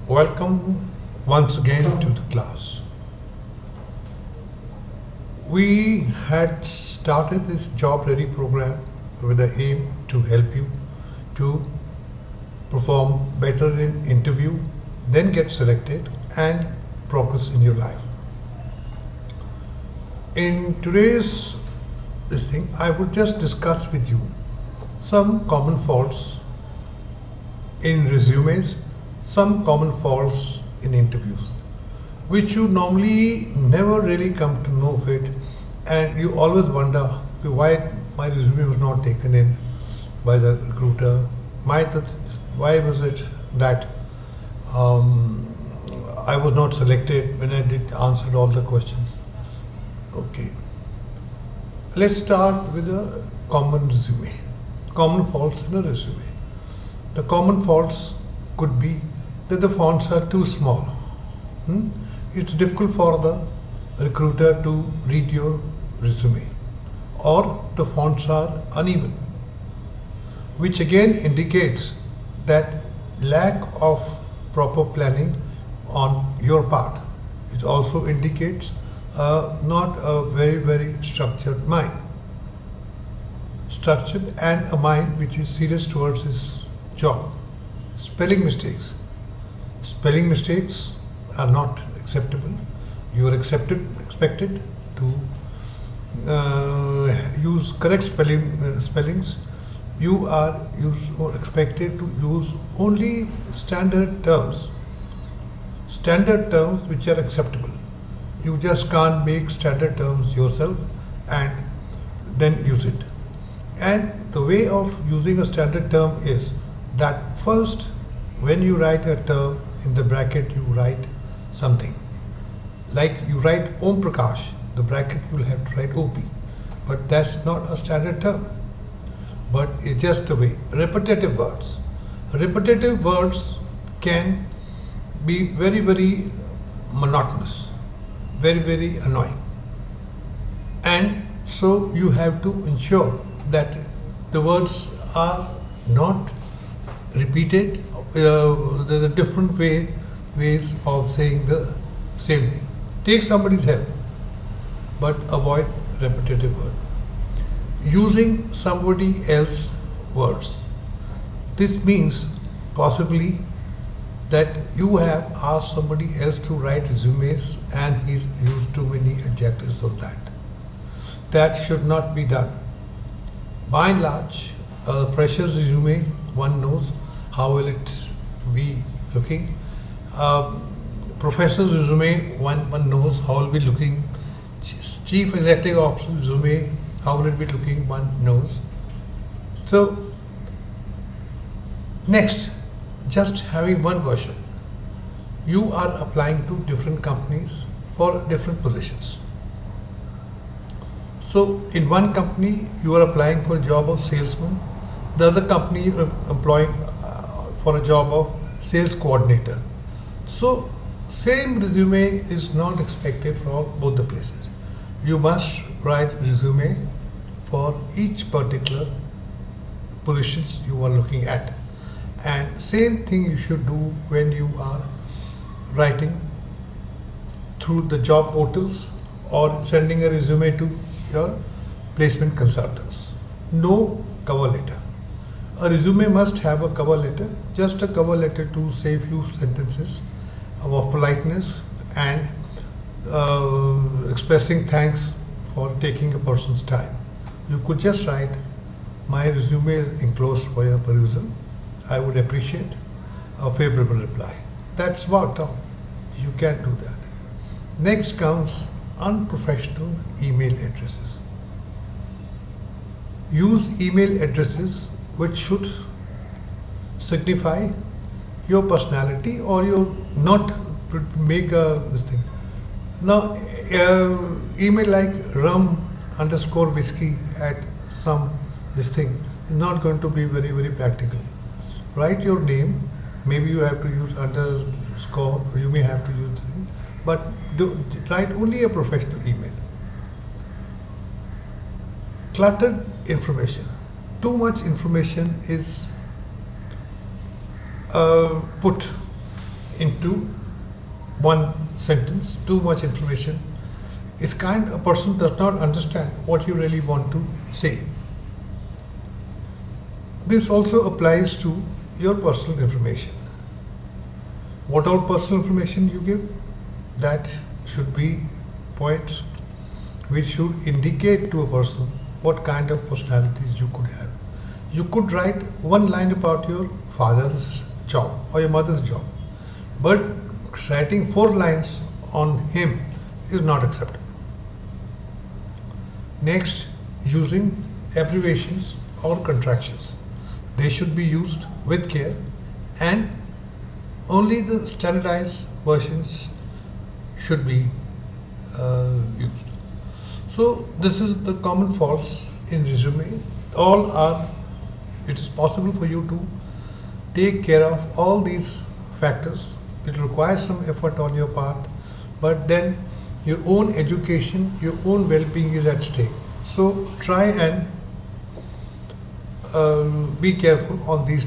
Welcome once again to the class. We had started this job ready program with the aim to help you to perform better in interview, then get selected and progress in your life. In today's I would just discuss with you some common faults in resumes, some common faults in interviews, which you normally never really come to know of it, and you always wonder why my resume was not taken in by the recruiter. Why was it that I was not selected when I did answer all the questions? Okay, let's start with a common resume. Common faults in a resume. The common faults could be that the fonts are too small. It's difficult for the recruiter to read your resume, or the fonts are uneven, which again indicates that lack of proper planning on your part. It also indicates not a very structured mind. Structured and a mind which is serious towards his job. Spelling mistakes. Spelling mistakes are not acceptable. You are expected to use correct spellings. You are expected to use only standard terms which are acceptable. You just can't make standard terms yourself and then use it. And the way of using a standard term is that first, when you write a term, in the bracket you write something. Like you write Om Prakash, the bracket you will have to write OP. But that's not a standard term. But it's just a way. Repetitive words. Repetitive words can be very monotonous, very annoying. And so you have to ensure that the words are not repeated. There's a different ways of saying the same thing. Take somebody's help, but avoid repetitive word. Using somebody else's words. This means possibly that you have asked somebody else to write resumes and he's used too many adjectives of that. That should not be done. By and large, a fresher's resume, one knows how will it be looking. Professor's resume, one knows how will be looking. Chief executive officer's resume, how will it be looking, one knows. So, next, just having one version. You are applying to different companies for different positions. So, in one company, you are applying for a job of salesman. The other company, you are employing for a job of sales coordinator. So, same resume is not expected from both the places. You must write resume for each particular positions you are looking at. And same thing you should do when you are writing through the job portals or sending a resume to your placement consultants. No cover letter. A resume must have a cover letter, just a cover letter to say few sentences of politeness and expressing thanks for taking a person's time. You could just write, my resume is enclosed for your perusal. I would appreciate a favorable reply. That's about all. You can do that. Next comes unprofessional email addresses. Use email addresses which should signify your personality or your not make this thing. Now, email like rum_whiskey at some this thing is not going to be very practical. Write your name. Maybe you have to use underscore, or you may have to use thing, but write only a professional email. Cluttered information. Too much information is put into one sentence, too much information. It's kind a person does not understand what you really want to say. This also applies to your personal information. What all personal information you give, that should be points which should indicate to a person what kind of personalities you could have. You could write one line about your father's job or your mother's job, but writing 4 lines on him is not acceptable. Next, using abbreviations or contractions. They should be used with care, and only the standardized versions should be used. So this is the common faults in resume. All are, it is possible for you to take care of all these factors. It requires some effort on your part, but then your own education, your own well-being is at stake. So try and be careful on these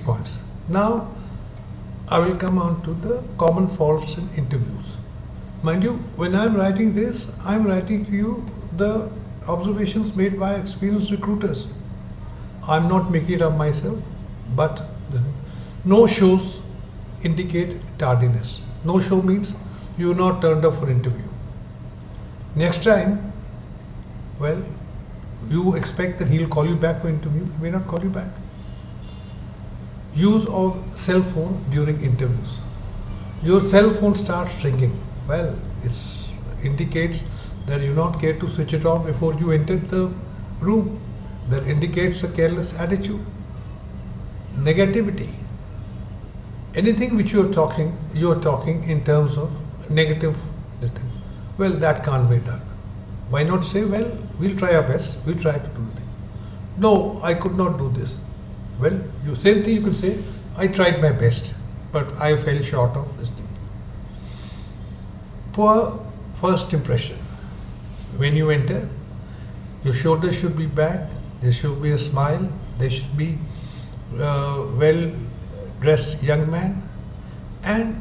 points. Now I will come on to the common faults in interviews. Mind you, when I'm writing this, I'm writing to you the observations made by experienced recruiters. I'm not making it up myself, but no shows indicate tardiness. No show means you're not turned up for interview. Next time, well, you expect that he'll call you back for interview, he may not call you back. Use of cell phone during interviews. Your cell phone starts ringing. Well, it indicates that you not care to switch it on before you entered the room. That indicates a careless attitude. Negativity. Anything which you are talking in terms of negative thing. Well, that can't be done. Why not say, well, we'll try our best, we'll try to do the thing. No, I could not do this. Well, same thing you can say, I tried my best, but I fell short of this thing. Poor first impression. When you enter, your shoulders should be back, there should be a smile, there should be well-dressed young man, and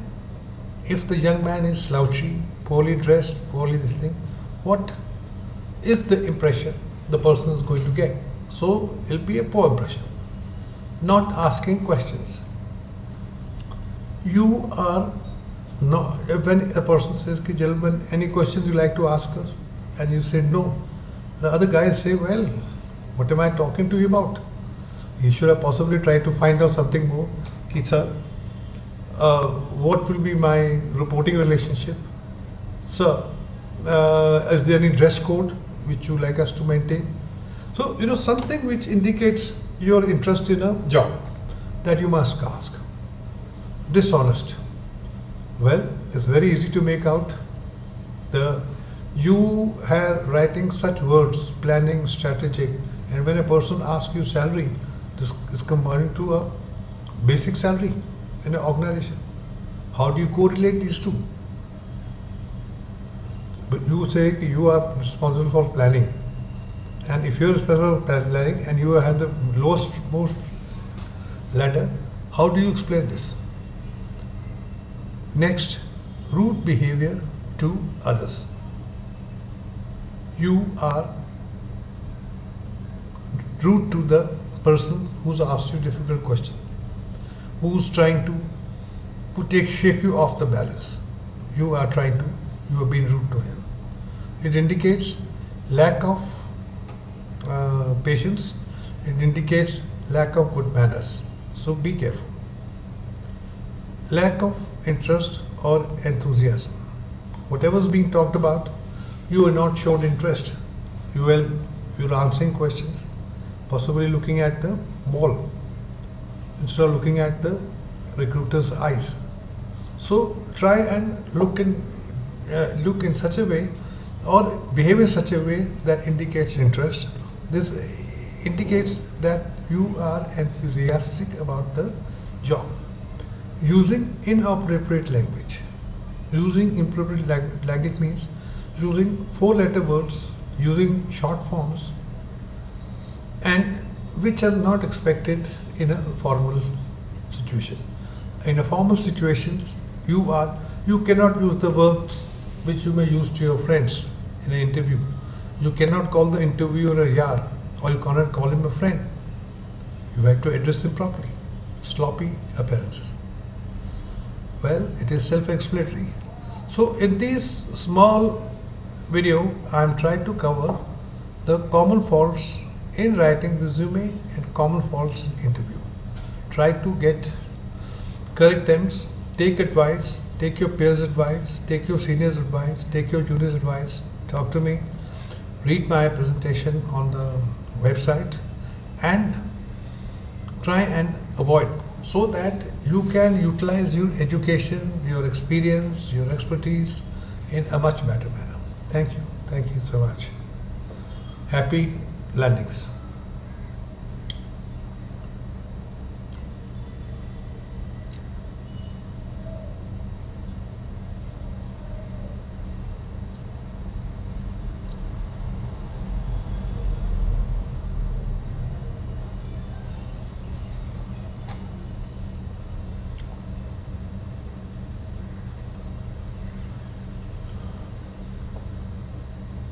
if the young man is slouchy, poorly dressed, poorly this thing, what is the impression the person is going to get? So it'll be a poor impression. Not asking questions. You are not, when a person says, gentlemen, any questions you like to ask us? And you say no. The other guys say, well, what am I talking to you about? You should have possibly tried to find out something more. Sir, what will be my reporting relationship? Sir, is there any dress code which you like us to maintain? So, something which indicates your interest in a job that you must ask. Dishonest. Well, it's very easy to make out. You are writing such words, planning, strategic, and when a person asks you salary, this is comparing to a basic salary in an organization. How do you correlate these two? But you say you are responsible for planning, and if you are responsible for planning and you have the most ladder, how do you explain this? Next, rude behavior to others. You are rude to the person who's asked you a difficult question, who's trying to shake you off the balance. You are being rude to him. It indicates lack of patience. It indicates lack of good manners. So be careful. Lack of interest or enthusiasm. Whatever is being talked about, you are not shown interest. You're answering questions, possibly looking at the wall instead of looking at the recruiter's eyes. So try and look in such a way or behave in such a way that indicates interest. This indicates that you are enthusiastic about the job. Using inappropriate language. Using inappropriate language means using 4-letter words, using short forms, and which are not expected in a formal situation. In a formal situations, you cannot use the words which you may use to your friends in an interview. You cannot call the interviewer a yar, or you cannot call him a friend. You have to address him properly. Sloppy appearances. Well, it is self-explanatory. So in this small video, I am trying to cover the common faults in writing resume and common faults in interview. Try to correct them, take advice, take your peers' advice, take your seniors' advice, take your juniors' advice, talk to me, read my presentation on the website, and try and avoid, so that you can utilize your education, your experience, your expertise in a much better manner. Thank you so much. Happy landings.